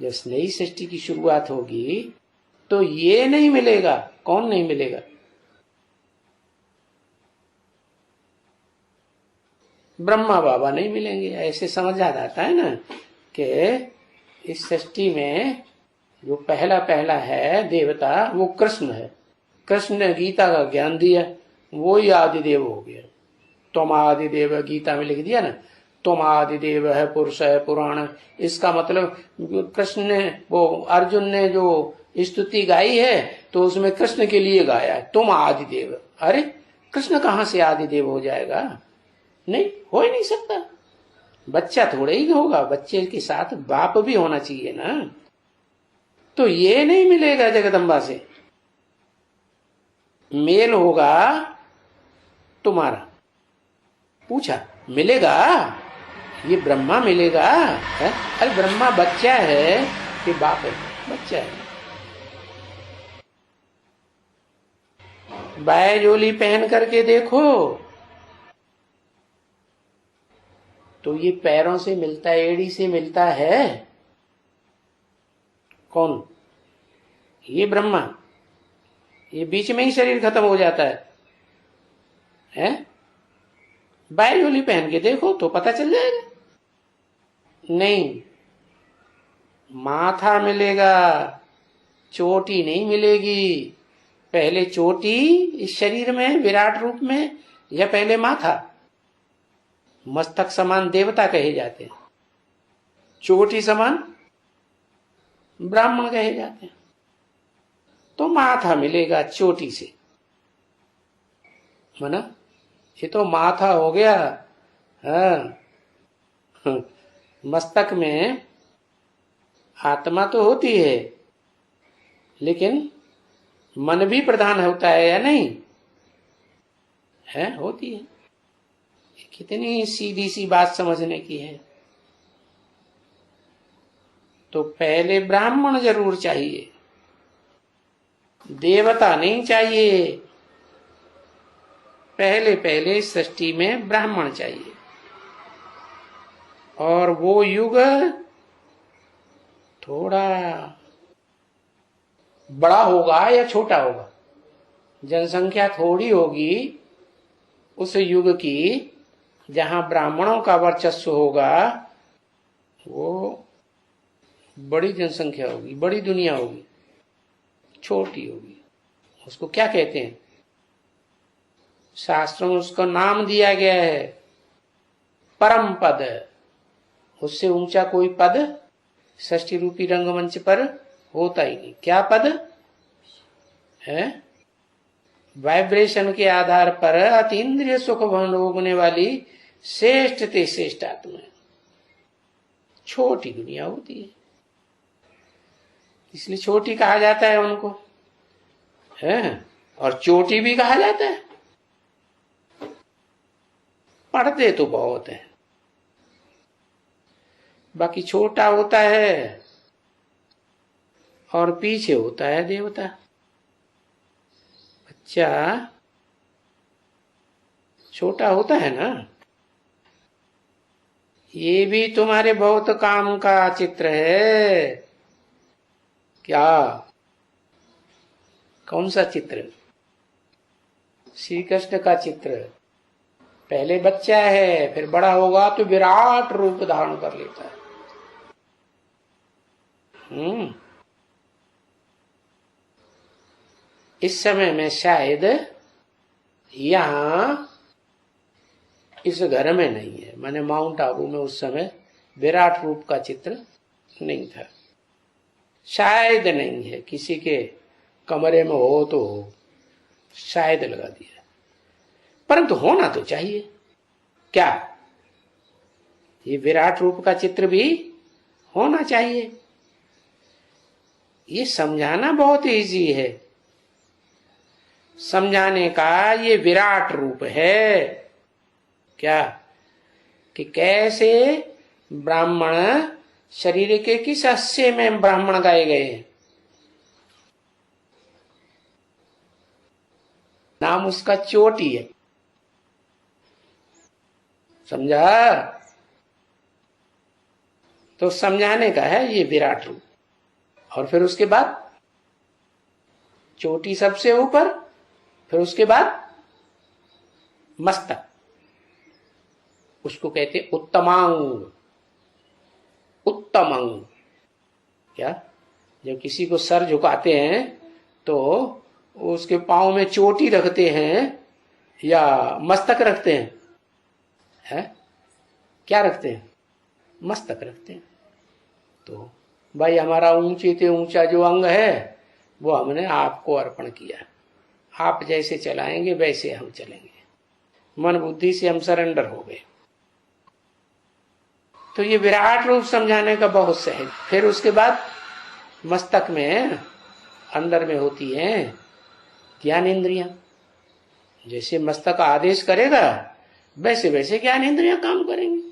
जब नई सृष्टि की शुरुआत होगी तो ये नहीं मिलेगा। कौन नहीं मिलेगा? ब्रह्मा बाबा नहीं मिलेंगे। ऐसे समझ आ जाता है ना कि इस सृष्टि में जो पहला पहला है देवता वो कृष्ण है। कृष्ण ने गीता का ज्ञान दिया, वो ही आदिदेव हो गया। तुम आदिदेव गीता में लिख दिया ना, तुम आदिदेव है, पुरुष है, पुराण। इसका मतलब कृष्ण ने, वो अर्जुन ने जो स्तुति गाई है तो उसमें कृष्ण के लिए गाया है, तुम आदिदेव। अरे कृष्ण कहां से आदिदेव हो जाएगा? नहीं, हो ही नहीं सकता। बच्चा थोड़े ही होगा, बच्चे के साथ बाप भी होना चाहिए ना। तो ये नहीं मिलेगा जगदम्बा से। मेल होगा तुम्हारा। पूछा मिलेगा? ये ब्रह्मा मिलेगा है? अरे ब्रह्मा बच्चा है कि बाप है? बच्चा है। बायजोली पहन करके देखो तो ये पैरों से मिलता है, एड़ी से मिलता है। कौन? ये ब्रह्मा। ये बीच में ही शरीर खत्म हो जाता है? बायजोली पहन के देखो तो पता चल जाएगा। नहीं, माथा मिलेगा, चोटी नहीं मिलेगी। पहले चोटी इस शरीर में विराट रूप में, या पहले माथा? मस्तक समान देवता कहे जाते हैं, चोटी समान ब्राह्मण कहे जाते हैं। तो माथा मिलेगा चोटी से, माना ये तो माथा हो गया। हाँ, मस्तक में आत्मा तो होती है, लेकिन मन भी प्रधान होता है या नहीं है? होती है। कितनी सीधी सी बात समझने की है। तो पहले ब्राह्मण जरूर चाहिए, देवता नहीं चाहिए। पहले पहले सृष्टि में ब्राह्मण चाहिए। और वो युग थोड़ा बड़ा होगा या छोटा होगा? जनसंख्या थोड़ी होगी उस युग की, जहां ब्राह्मणों का वर्चस्व होगा। वो बड़ी जनसंख्या होगी, बड़ी दुनिया होगी। छोटी होगी, उसको क्या कहते हैं? शास्त्रों में उसका नाम दिया गया है परम पद। उससे ऊंचा कोई पद षष्ठी रूपी रंगमंच पर होता ही नहीं। क्या पद है? वाइब्रेशन के आधार पर अतीन्द्रिय सुख भोगने वाली श्रेष्ठ ते श्रेष्ठ आत्मा। छोटी दुनिया होती है, इसलिए छोटी कहा जाता है उनको, है? और चोटी भी कहा जाता है। पढ़ते तो बहुत है, बाकी छोटा होता है और पीछे होता है देवता। बच्चा छोटा होता है ना। ये भी तुम्हारे बहुत काम का चित्र है क्या? कौन सा चित्र? श्री कृष्ण का चित्र। पहले बच्चा है, फिर बड़ा होगा तो विराट रूप धारण कर लेता है। इस समय में शायद यहां इस घर में नहीं है, माने माउंट आबू में उस समय विराट रूप का चित्र नहीं था। शायद नहीं है, किसी के कमरे में हो तो हो, शायद लगा दिया, परंतु होना तो चाहिए। क्या ये विराट रूप का चित्र भी होना चाहिए? ये समझाना बहुत इजी है। समझाने का ये विराट रूप है क्या, कि कैसे ब्राह्मण शरीर के किस हिस्से में ब्राह्मण गाए गए हैं। नाम उसका चोटी है, समझा? तो समझाने का है ये विराट रूप। और फिर उसके बाद चोटी सबसे ऊपर, फिर उसके बाद मस्तक, उसको कहते उत्तमांग। उत्तमांग क्या, जब किसी को सर झुकाते हैं तो उसके पांव में चोटी रखते हैं या मस्तक रखते हैं? है क्या रखते हैं? मस्तक रखते हैं। तो भाई हमारा ऊंचे से ऊंचा जो अंग है वो हमने आपको अर्पण किया, आप जैसे चलाएंगे वैसे हम चलेंगे, मन बुद्धि से हम सरेंडर हो गए। तो ये विराट रूप समझाने का बहुत सहज। फिर उसके बाद मस्तक में अंदर में होती है ज्ञान इंद्रियां। जैसे मस्तक आदेश करेगा वैसे वैसे ज्ञान इंद्रियां काम करेंगे।